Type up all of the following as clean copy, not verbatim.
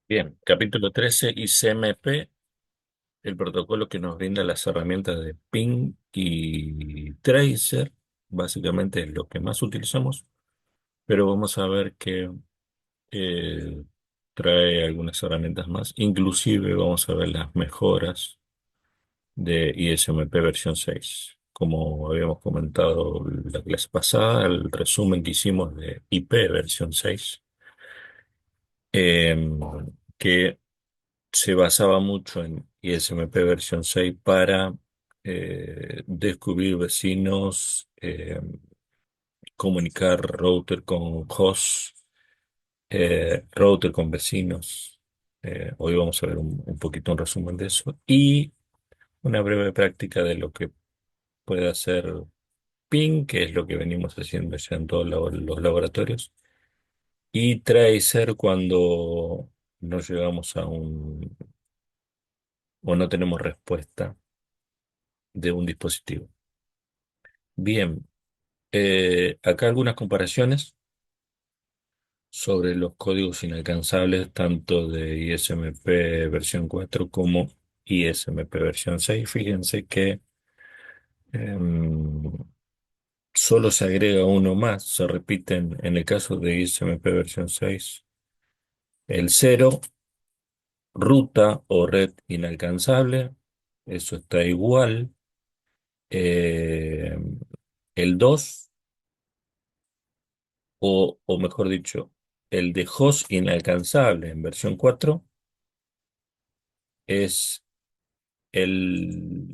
Bien, capítulo 13 ICMP, el protocolo que nos brinda las herramientas de ping y tracer, básicamente es lo que más utilizamos, pero vamos a ver que eh, trae algunas herramientas más, inclusive vamos a ver las mejoras de ISMP versión 6. Como habíamos comentado la clase pasada, el resumen que hicimos de IP versión 6, em, que se basaba mucho en ISMP versión 6 para descubrir vecinos, comunicar router con host, router con vecinos. Hoy vamos a ver un poquito un resumen de eso y una breve práctica de lo que puede hacer ping, que es lo que venimos haciendo ya en todos los laboratorios, y tracer cuando no llegamos a un o no tenemos respuesta de un dispositivo. Bien, acá algunas comparaciones sobre los códigos inalcanzables tanto de ISMP versión 4 como ISMP versión 6. Fíjense que em, solo se agrega uno más, se repiten en el caso de ISMP versión 6 el cero, ruta o red inalcanzable, eso está igual. Eh, el 2 o mejor dicho, el de host inalcanzable en versión 4 es el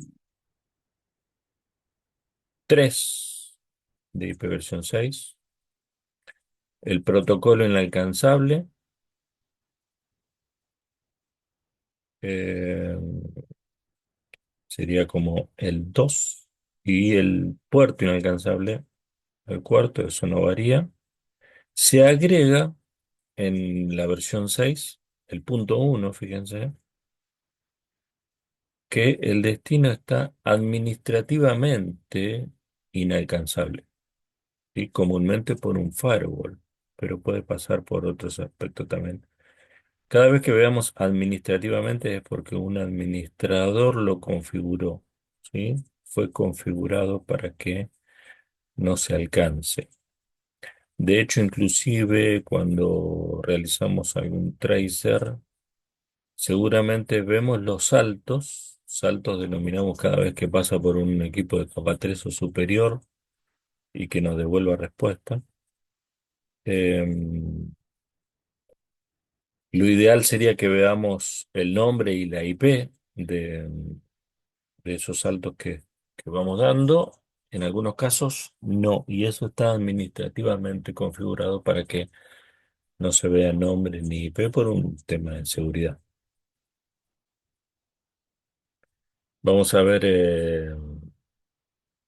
3 de IP versión 6. El protocolo inalcanzable eh, sería como el 2 y el puerto inalcanzable, el cuarto, eso no varía. Se agrega en la versión 6 el punto uno, fíjense, que el destino está administrativamente inalcanzable y comúnmente por un firewall, pero puede pasar por otros aspectos también. Cada vez que veamos administrativamente es porque un administrador lo configuró, ¿sí? Fue configurado para que no se alcance. De hecho, inclusive cuando realizamos algún tracer, seguramente vemos los saltos. Saltos denominamos cada vez que pasa por un equipo de capa 3 o superior y que nos devuelva respuesta. Em, lo ideal sería que veamos el nombre y la IP de esos saltos que vamos dando. En algunos casos no, y eso está administrativamente configurado para que no se vea nombre ni IP por un tema de seguridad. Vamos a ver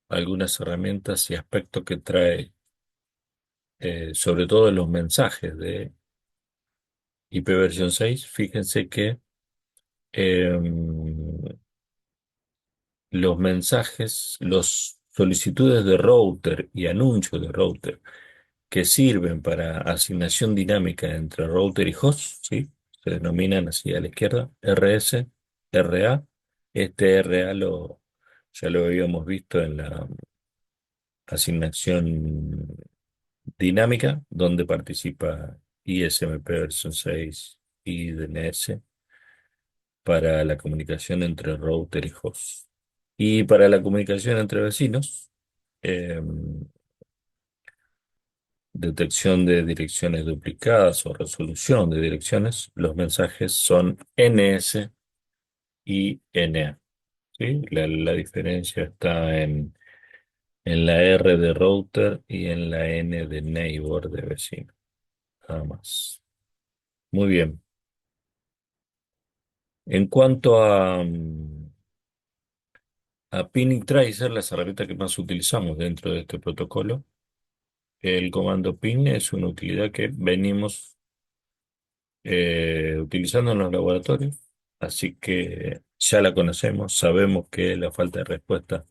algunas herramientas y aspectos que trae, sobre todo en los mensajes de IP versión 6. Fíjense que los mensajes, los solicitudes de router y anuncios de router que sirven para asignación dinámica entre router y host, ¿sí? Se denominan así a la izquierda, RS, RA. Este RA ya lo habíamos visto en la asignación dinámica, donde participa ISMP versión 6 y DNS para la comunicación entre router y host. Y para la comunicación entre vecinos, eh, detección de direcciones duplicadas o resolución de direcciones, los mensajes son NS y NA. ¿Sí? La diferencia está en la R de router y en la N de neighbor de vecino. Nada más. Muy bien. En cuanto a Pin y Tracer, las herramientas que más utilizamos dentro de este protocolo, el comando pin es una utilidad que venimos utilizando en los laboratorios, así que ya la conocemos, sabemos que la falta de respuesta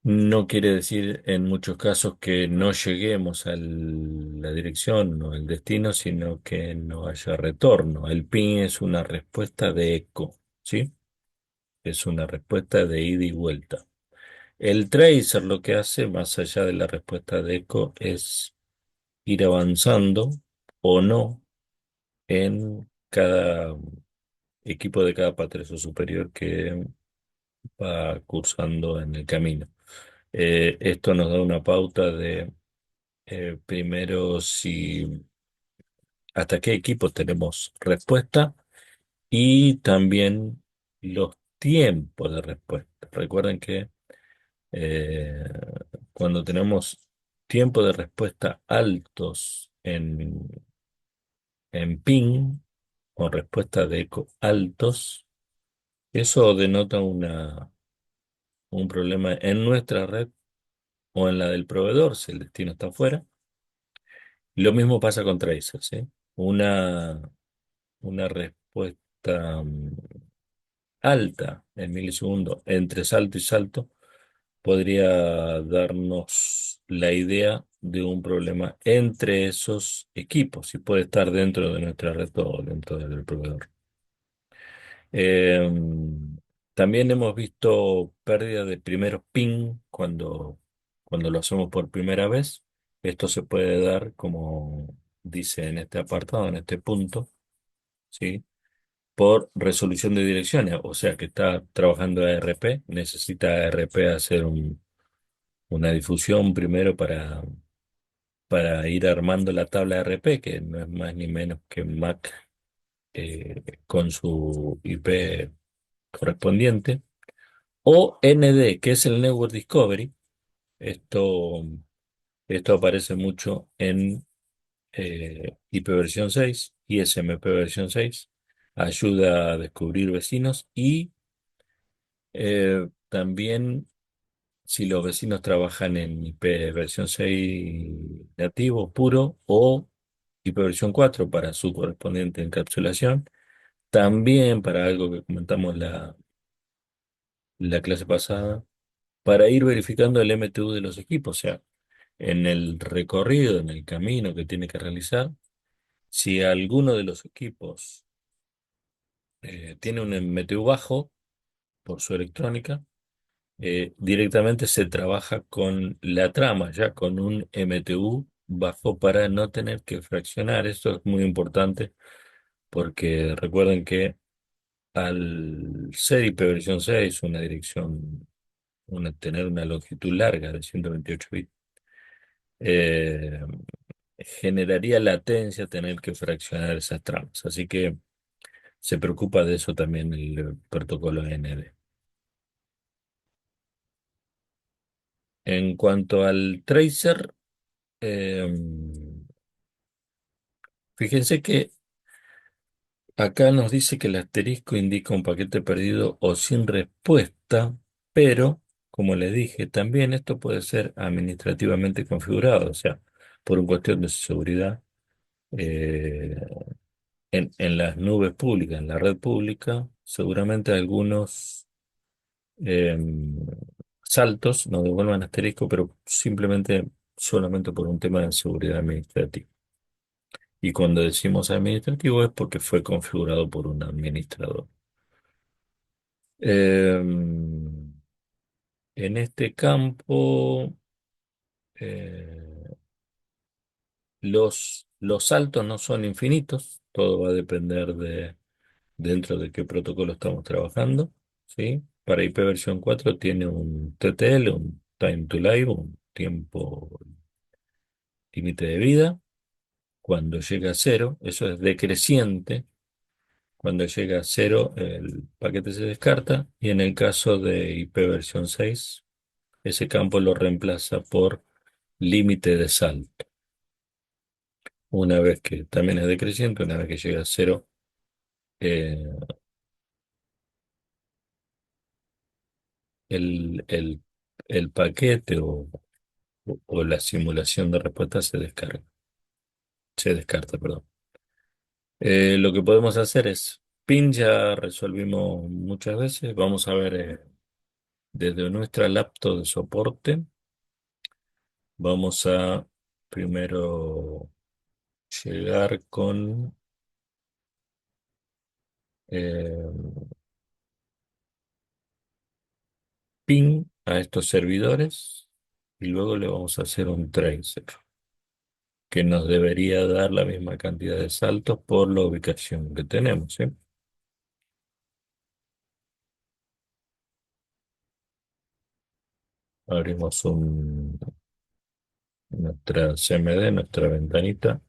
No quiere decir en muchos casos que no lleguemos a la dirección o el destino, sino que no haya retorno. El ping es una respuesta de eco, ¿sí? Es una respuesta de ida y vuelta. El tracer lo que hace, más allá de la respuesta de eco, es ir avanzando o no en cada equipo de cada patrazo superior que va cursando en el camino. Esto nos da una pauta de primero si hasta qué equipos tenemos respuesta y también los tiempos de respuesta. Recuerden que eh, cuando tenemos tiempo de respuesta altos en ping o respuesta de eco altos, eso denota un problema en nuestra red o en la del proveedor, si el destino está afuera. Lo mismo pasa con tracers, ¿sí? Una, una respuesta alta en milisegundos entre salto y salto podría darnos la idea de un problema entre esos equipos y puede estar dentro de nuestra red o dentro del proveedor. Eh, También hemos visto pérdida de primeros ping cuando lo hacemos por primera vez. Esto se puede dar, como dice en este apartado, en este punto, ¿sí? Por resolución de direcciones, o sea que está trabajando ARP, necesita ARP hacer una difusión primero para ir armando la tabla ARP, que no es más ni menos que MAC con su IP correspondiente, o ND, que es el Network Discovery. Esto, esto aparece mucho en IP versión 6 y SMP versión 6. Ayuda a descubrir vecinos y también si los vecinos trabajan en IP versión 6 nativo puro o IP versión 4 para su correspondiente encapsulación. También para algo que comentamos la clase pasada, para ir verificando el MTU de los equipos, o sea, en el recorrido, en el camino que tiene que realizar, si alguno de los equipos tiene un MTU bajo por su electrónica, directamente se trabaja con la trama, ya con un MTU bajo para no tener que fraccionar. Esto es muy importante porque recuerden que al ser IP versión 6, una dirección, tener una longitud larga de 128 bits, eh, generaría latencia tener que fraccionar esas tramas. Así que se preocupa de eso también el protocolo ND. En cuanto al tracer, eh, fíjense que acá nos dice que el asterisco indica un paquete perdido o sin respuesta, pero, como les dije, también esto puede ser administrativamente configurado, o sea, por una cuestión de seguridad. eh, en las nubes públicas, en la red pública, seguramente algunos eh, saltos nos devuelvan asterisco, pero simplemente solamente por un tema de seguridad administrativa. Y cuando decimos administrativo es porque fue configurado por un administrador. Eh, en este campo, eh, los saltos no son infinitos, todo va a depender de dentro de qué protocolo estamos trabajando, ¿sí? Para IP versión 4 tiene un TTL, un Time to Live, un tiempo límite de vida. Cuando llega a cero, eso es decreciente. Cuando llega a cero, el paquete se descarta y en el caso de IP versión 6, ese campo lo reemplaza por límite de salto. Una vez que también es decreciente, una vez que llega a cero, eh, el, el, el paquete o la simulación de respuesta se descarta, perdón. Lo que podemos hacer es, PIN ya resolvimos muchas veces, vamos a ver Desde nuestra laptop de soporte vamos a primero llegar con eh, ping a estos servidores y luego le vamos a hacer un tracer que nos debería dar la misma cantidad de saltos por la ubicación que tenemos, ¿sí? Abrimos nuestra CMD, nuestra ventanita.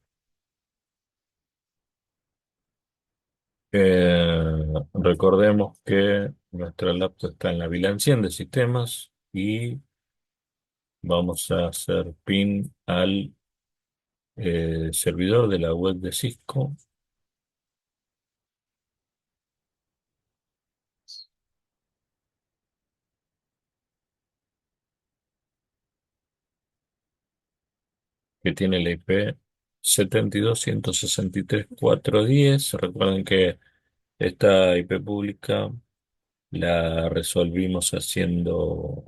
Recordemos que nuestra laptop está en la VLAN 100 de sistemas y vamos a hacer pin al servidor de la web de Cisco, que tiene la IP 72.163.410. Recuerden que esta IP pública la resolvimos haciendo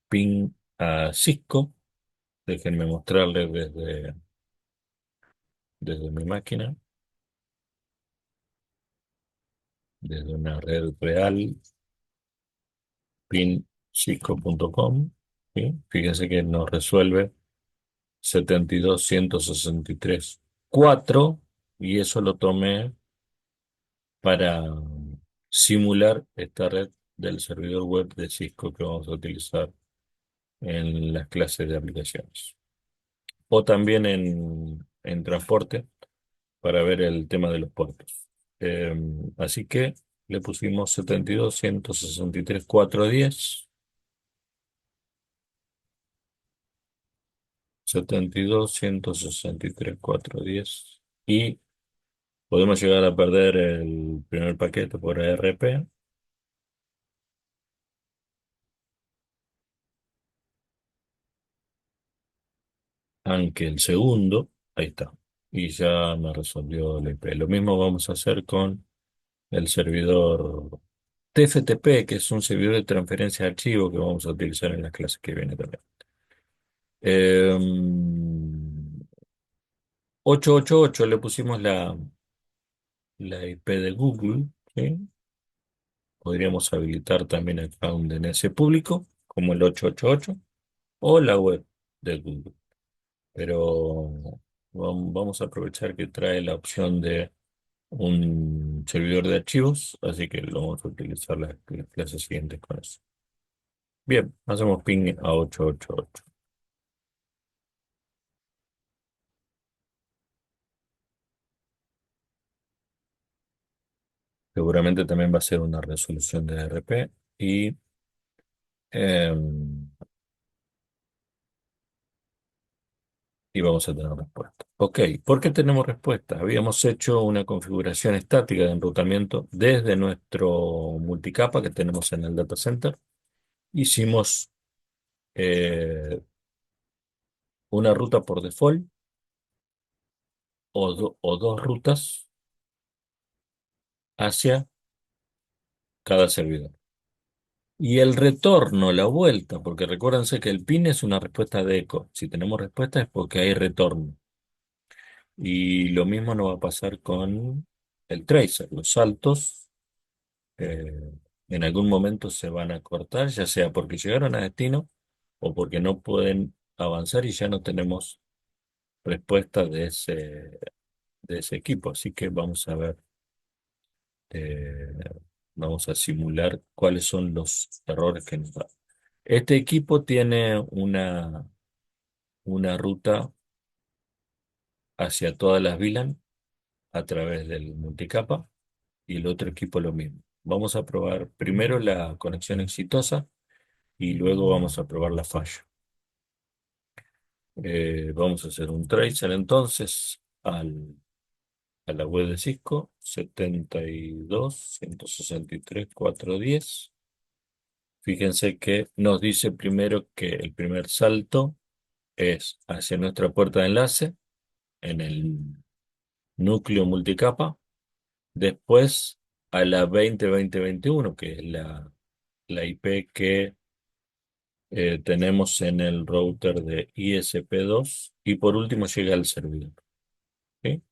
ping a Cisco. Déjenme mostrarles desde mi máquina, desde una red real, ping.cisco.com. ¿Sí? Fíjense que nos resuelve 72.163.4 y eso lo tomé para simular esta red del servidor web de Cisco que vamos a utilizar en las clases de aplicaciones. O también en transporte para ver el tema de los puertos. Así que le pusimos 72.163.410, 72.163.410 y podemos llegar a perder el primer paquete por ARP, aunque el segundo, ahí está, y ya me resolvió el IP. Lo mismo vamos a hacer con el servidor TFTP, que es un servidor de transferencia de archivos que vamos a utilizar en las clases que vienen también. 888 le pusimos la IP de Google, ¿sí? Podríamos habilitar también acá un DNS público, como el 888, o la web de Google. Pero vamos a aprovechar que trae la opción de un servidor de archivos, así que lo vamos a utilizar las clases siguientes con eso. Bien, hacemos ping a 888. Seguramente también va a ser una resolución de ARP y em, y vamos a tener respuesta. Ok, ¿por qué tenemos respuesta? Habíamos hecho una configuración estática de enrutamiento desde nuestro multicapa que tenemos en el data center. Hicimos una ruta por default o dos rutas hacia cada servidor. Y el retorno, la vuelta, porque recuérdense que el PIN es una respuesta de eco. Si tenemos respuesta es porque hay retorno. Y lo mismo nos va a pasar con el tracer. Los saltos eh, en algún momento se van a cortar, ya sea porque llegaron a destino o porque no pueden avanzar y ya no tenemos respuesta de ese equipo. Así que vamos a ver, eh, vamos a simular cuáles son los errores que nos da. Este equipo tiene una ruta hacia todas las VLAN a través del multicapa y el otro equipo lo mismo. Vamos a probar primero la conexión exitosa y luego vamos a probar la falla. Vamos a hacer un tracer entonces a la web de Cisco 72.163.410. Fíjense que nos dice primero que el primer salto es hacia nuestra puerta de enlace en el núcleo multicapa, después a la 20.20.21, que es la IP que tenemos en el router de ISP2 y por último llega al servidor. ¿Sí?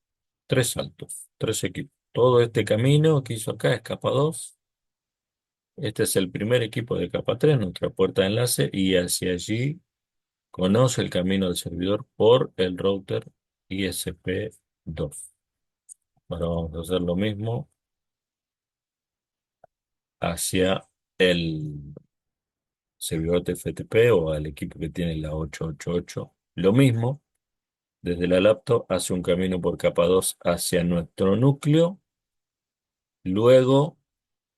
Tres saltos, tres equipos. Todo este camino que hizo acá es capa 2. Este es el primer equipo de capa 3, nuestra puerta de enlace, y hacia allí conoce el camino del servidor por el router ISP2. Ahora vamos a hacer lo mismo hacia el servidor TFTP o al equipo que tiene la 888. Lo mismo, desde la laptop hace un camino por capa 2 hacia nuestro núcleo, luego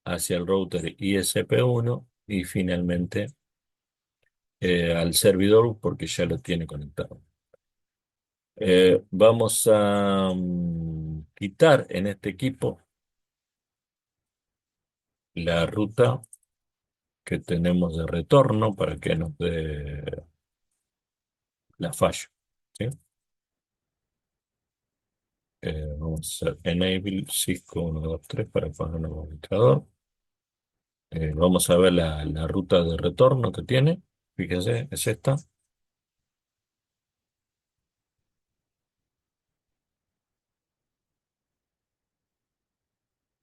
hacia el router ISP1 y finalmente al servidor porque ya lo tiene conectado. Vamos a quitar en este equipo la ruta que tenemos de retorno para que nos dé la falla. ¿Sí? Vamos a hacer enable Cisco 123 para poner un administrador. Vamos a ver la ruta de retorno que tiene. Fíjese, es esta.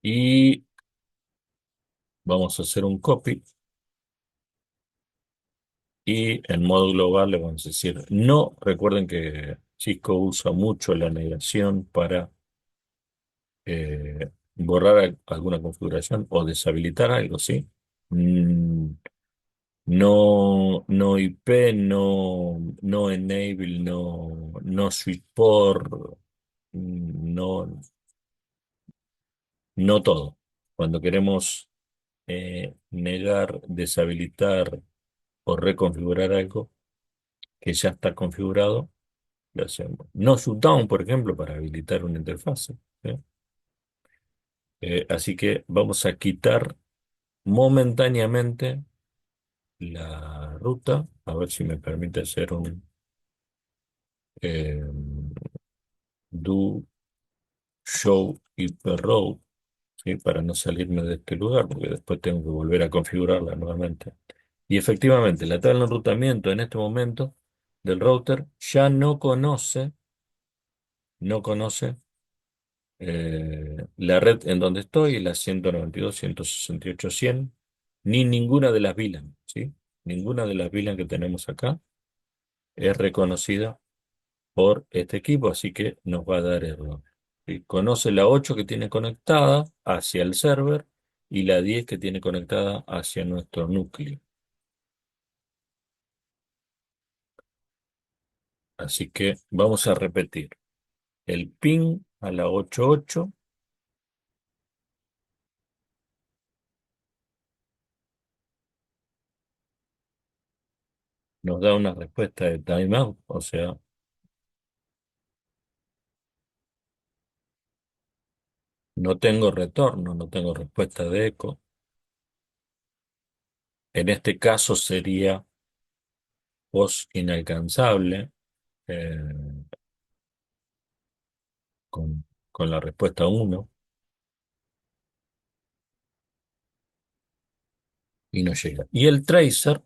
Y vamos a hacer un copy. Y en modo global le vamos a decir no. Recuerden que Cisco usa mucho la negación para borrar alguna configuración o deshabilitar algo, ¿sí? Mm, no, no IP, no enable, no switch port, no, no todo. Cuando queremos negar, deshabilitar o reconfigurar algo que ya está configurado, lo hacemos. No shutdown, por ejemplo, para habilitar una interfase. ¿Sí? Así que vamos a quitar momentáneamente la ruta, a ver si me permite hacer un eh, do show hyperroute, ¿sí? Para no salirme de este lugar, porque después tengo que volver a configurarla nuevamente. Y efectivamente, la tabla de enrutamiento en este momento del router ya no conoce la red en donde estoy, la 192.168.100, ni ninguna de las VLAN, ¿sí? Ninguna de las VLAN que tenemos acá es reconocida por este equipo, así que nos va a dar error. ¿Sí? Conoce la 8 que tiene conectada hacia el server y la 10 que tiene conectada hacia nuestro núcleo. Así que vamos a repetir. El ping a la 88 nos da una respuesta de timeout, o sea, no tengo retorno, no tengo respuesta de eco. En este caso sería voz inalcanzable eh, con la respuesta 1 y no llega. Y el tracer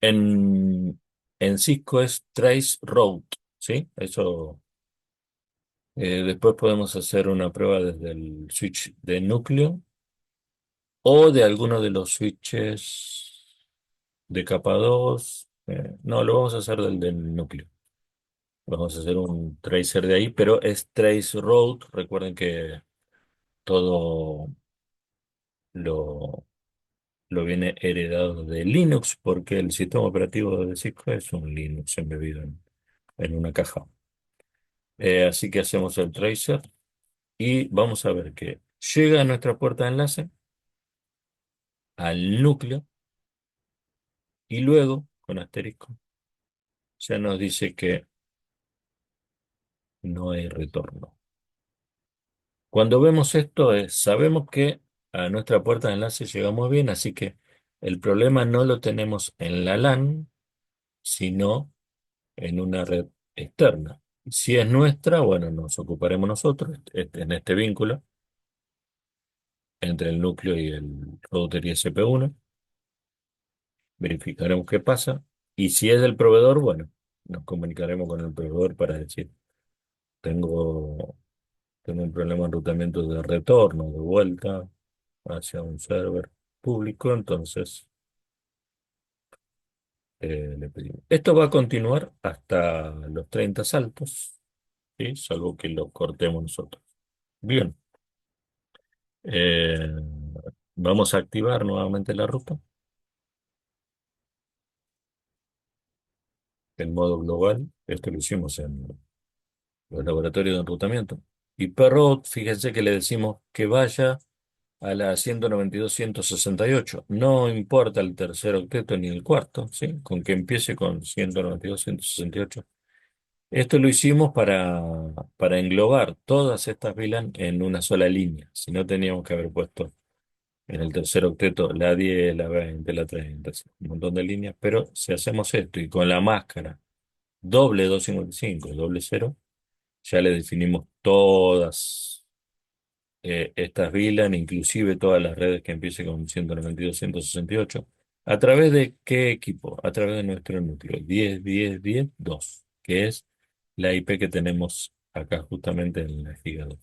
en Cisco es trace route, ¿sí? Eso después podemos hacer una prueba desde el switch de núcleo o de alguno de los switches de capa 2. No, lo vamos a hacer del núcleo. Vamos a hacer un tracer de ahí, pero es trace route. Recuerden que todo lo, lo viene heredado de Linux porque el sistema operativo de Cisco es un Linux embebido en una caja. Así que hacemos el tracer y vamos a ver que llega a nuestra puerta de enlace al núcleo y luego, con asterisco, ya nos dice que no hay retorno. Cuando vemos esto, sabemos que a nuestra puerta de enlace llegamos bien, así que el problema no lo tenemos en la LAN, sino en una red externa. Si es nuestra, bueno, nos ocuparemos nosotros en este vínculo. entre el núcleo y el router ISP1, verificaremos qué pasa, y si es del proveedor, bueno, nos comunicaremos con el proveedor para decir, tengo, tengo un problema de enrutamiento de retorno, de vuelta hacia un server público, entonces le pedimos. Esto va a continuar hasta los 30 saltos, ¿sí? Salvo que lo cortemos nosotros. Bien, eh, vamos a activar nuevamente la ruta, el modo global. Esto lo hicimos en los laboratorios de enrutamiento. Y per-route, fíjense que le decimos que vaya a la 192.168. No importa el tercer octeto ni el cuarto, ¿sí? Con que empiece con 192.168. Esto lo hicimos para englobar todas estas VLAN en una sola línea. Si no, teníamos que haber puesto en el tercer octeto la 10, la 20, la 30, así, un montón de líneas. Pero si hacemos esto y con la máscara doble 255 y doble cero, ya le definimos todas estas VLAN, inclusive todas las redes que empiecen con 192.168. ¿A través de qué equipo? A través de nuestro núcleo 10.10.10.2, que es la IP que tenemos acá justamente en la giga 2.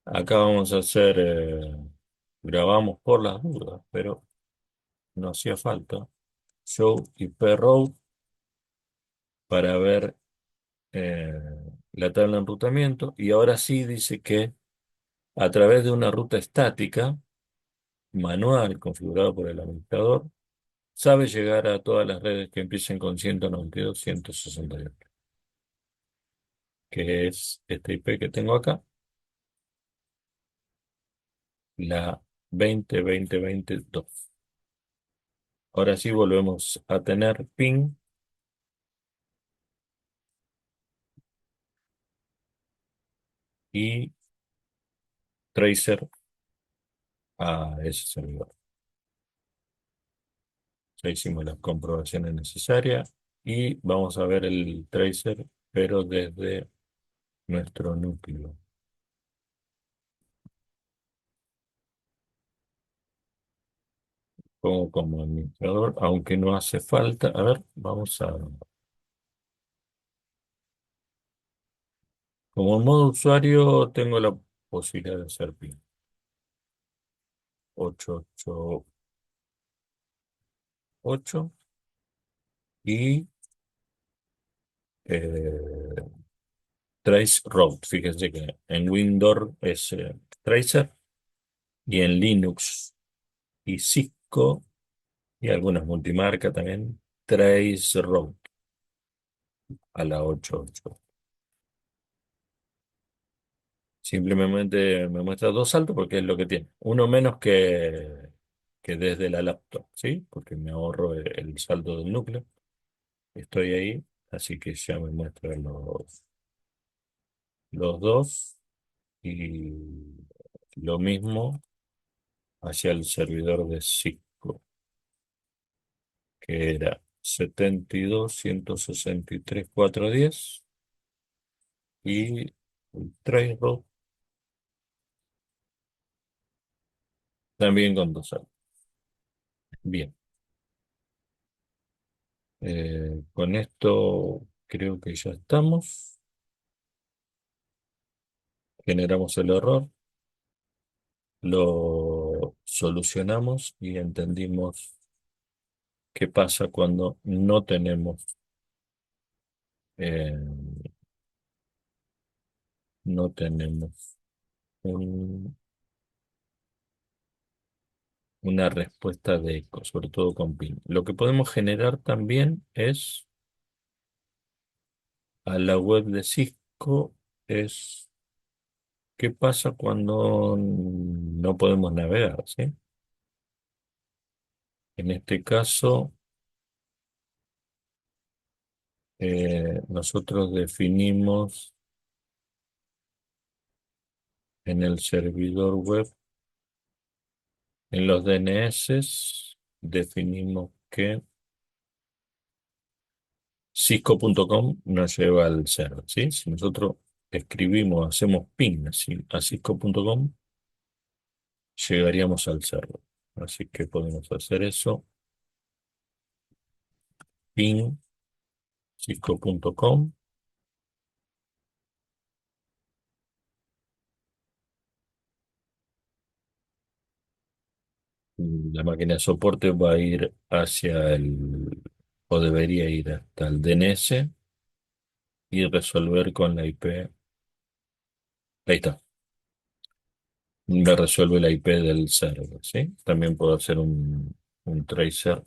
Acá vamos a hacer, grabamos por las dudas, pero no hacía falta. Show IP route para ver eh, la tabla de enrutamiento. Y ahora sí dice que a través de una ruta estática, manual, configurado por el administrador, sabe llegar a todas las redes que empiecen con 192.168, que es esta IP que tengo acá, la 20.20.20.2. Ahora sí volvemos a tener ping y tracer a ese servidor. Ya hicimos las comprobaciones necesarias y vamos a ver el tracer, pero desde nuestro núcleo. Como administrador, aunque no hace falta. A ver, vamos a... Como modo usuario tengo la posibilidad de hacer PIN 888 y eh, Trace Route. Fíjense que en Windows es Tracer y en Linux y Cisco y algunas multimarcas también Trace Route a la 88. Simplemente me muestra dos saltos porque es lo que tiene. Uno menos que desde la laptop, ¿sí? Porque me ahorro el salto del núcleo. Estoy ahí, así que ya me muestra los dos. Y lo mismo hacia el servidor de Cisco, que era 72.163.410. Y el traceroute también con dos saltos. Bien, con esto creo que ya estamos. Generamos el error, lo solucionamos y entendimos qué pasa cuando no tenemos, eh, no tenemos un- una respuesta de eco, sobre todo con PIN. Lo que podemos generar también es a la web de Cisco, es qué pasa cuando no podemos navegar, ¿sí? En este caso, nosotros definimos en el servidor web, en los DNS, definimos que cisco.com nos lleva al server, ¿sí? Si nosotros escribimos, hacemos ping a cisco.com, llegaríamos al server. Así que podemos hacer eso, ping cisco.com. La máquina de soporte va a ir hacia o debería ir hasta el DNS y resolver con la IP. Ahí está. Me resuelve la IP del server, ¿sí? También puedo hacer un tracer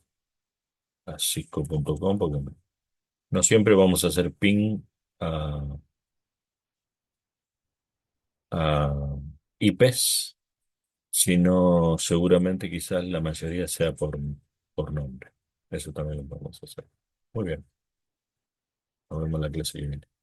a cisco.com porque no siempre vamos a hacer ping a, a IPs, sino seguramente quizás la mayoría sea por nombre. Eso también lo podemos hacer. Muy bien, nos vemos en la clase que viene.